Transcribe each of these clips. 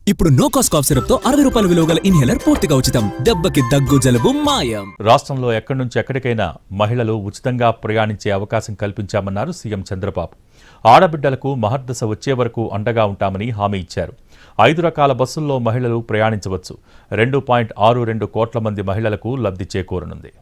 ఇప్పుడు no cost cough syrup తో 60 రూపాయల విలువ గల ఇన్హేలర్ పూర్తిగా ఉచితం. దెబ్బకి దగ్గు జలుబు మాయం. రాష్ట్రంలో ఎక్కడి నుంచి ఎక్కడికైనా మహిళలు ఉచితంగా ప్రయాణించే అవకాశం కల్పించామన్నారు సీఎం చంద్రబాబు. ఆడబిడ్డలకు మహర్దశ వచ్చే వరకు అండగా ఉంటామని హామీ ఇచ్చారు. 5 రకాల బస్సుల్లో మహిళలు ప్రయాణించవచ్చు. 2.62 కోట్ల మంది మహిళలకు లబ్ధి చేకూరనుంది.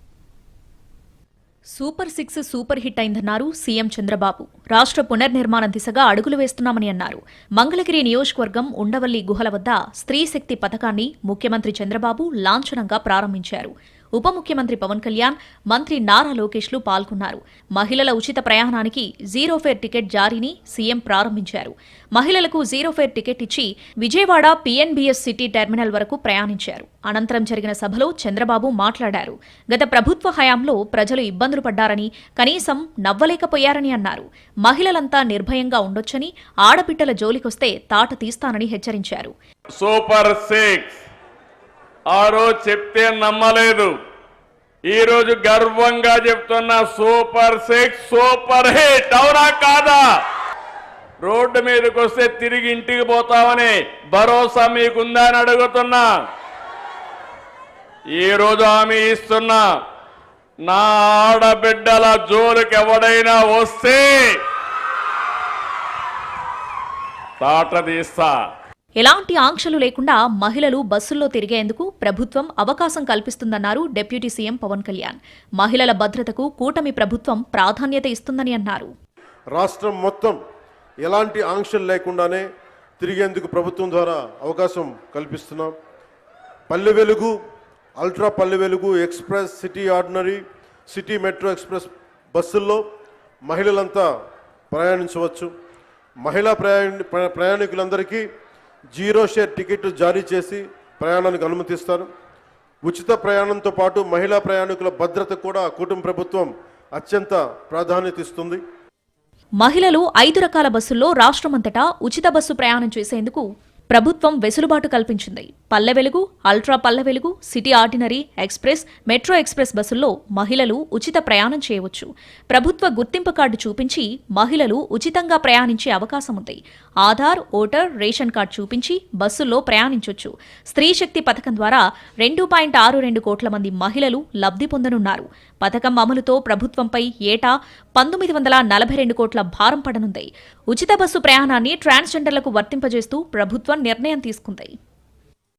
సూపర్ 6 సూపర్ హిట్ అయిందన్నారు సీఎం చంద్రబాబు. రాష్ట్ర పునర్నిర్మాణ దిశగా అడుగులు వేస్తున్నామని అన్నారు. మంగళగిరి నియోజకవర్గం ఉండవల్లి గుహల వద్ద స్త్రీ శక్తి పథకాన్ని ముఖ్యమంత్రి చంద్రబాబు లాంఛనంగా ప్రారంభించారు. ఉప ముఖ్యమంత్రి పవన్ కళ్యాణ్, మంత్రి నారా లోకేష్లు పాల్గొన్నారు. మహిళల ఉచిత ప్రయాణానికి జీరో ఫేర్ టికెట్ జారీని సీఎం ప్రారంభించారు. మహిళలకు జీరో ఫేర్ టికెట్ ఇచ్చి విజయవాడ పీఎన్బీఎస్ సిటీ టెర్మినల్ వరకు ప్రయాణించారు. అనంతరం జరిగిన సభలో చంద్రబాబు మాట్లాడారు. గత ప్రభుత్వ హయాంలో ప్రజలు ఇబ్బందులు పడ్డారని, కనీసం నవ్వలేకపోయారని అన్నారు. మహిళలంతా నిర్భయంగా ఉండొచ్చని, ఆడబిడ్డల జోలికొస్తే తాట తీస్తానని హెచ్చరించారు. సూపర్ 6 ఆ రోజు చెప్తే నమ్మలేదు, ఈరోజు గర్వంగా చెప్తున్నా. సూపర్ 6 సూపర్ హిట్, అవునా కాదా? రోడ్డు మీదకి వస్తే తిరిగి ఇంటికి పోతామని భరోసా మీకుందా అని అడుగుతున్నా. ఈరోజు హామీ ఇస్తున్నా, నా ఆడబిడ్డల జోలికి ఎవడైనా వస్తే తాట తీస్తా. ఎలాంటి ఆంక్షలు లేకుండా మహిళలు బస్సుల్లో తిరిగేందుకు ప్రభుత్వం అవకాశం కల్పిస్తుందన్నారు డిప్యూటీ సీఎం పవన్ కళ్యాణ్. మహిళల భద్రతకు కూటమి ప్రభుత్వం ప్రాధాన్యత ఇస్తుందని అన్నారు. రాష్ట్రం మొత్తం ఎలాంటి ఆంక్షలు లేకుండానే తిరిగేందుకు ప్రభుత్వం ద్వారా అవకాశం కల్పిస్తున్నాం. Palle Velugu, ultra Palle Velugu, express, city ordinary, city metro express బస్సుల్లో మహిళలంతా ప్రయాణించవచ్చు. మహిళా ప్రయాణికులందరికీ జీరో షేర్ టికెట్ జారీ చేసి ప్రయాణానికి అనుమతిస్తారు. ఉచిత ప్రయాణంతో పాటు మహిళా ప్రయాణికుల భద్రత కూడా కూటమి ప్రభుత్వం అత్యంత ప్రాధాన్యత ఇస్తుంది. మహిళలు 5 రకాల బస్సుల్లో రాష్ట్రమంతటా ఉచిత బస్సు ప్రయాణం చేసేందుకు ప్రభుత్వం వెసులుబాటు కల్పించింది. Palle Velugu, ultra Palle Velugu, city ordinary, express, metro express బస్సుల్లో మహిళలు ఉచిత ప్రయాణం చేయవచ్చు. ప్రభుత్వ గుర్తింపు కార్డు చూపించి మహిళలు ఉచితంగా ప్రయాణించే అవకాశం ఉంది. ఆధార్, ఓటర్, రేషన్ కార్డు చూపించి బస్సుల్లో ప్రయాణించొచ్చు. స్త్రీ శక్తి పథకం ద్వారా 2.62 కోట్ల మంది మహిళలు లబ్ధి పొందనున్నారు. పథకం అమలుతో ప్రభుత్వంపై ఏటా 1942 కోట్ల భారం పడనుంది. ఉచిత బస్సు ప్రయాణాన్ని ట్రాన్స్జెండర్లకు వర్తింపజేస్తూ ప్రభుత్వం నిర్ణయం తీసుకుంది.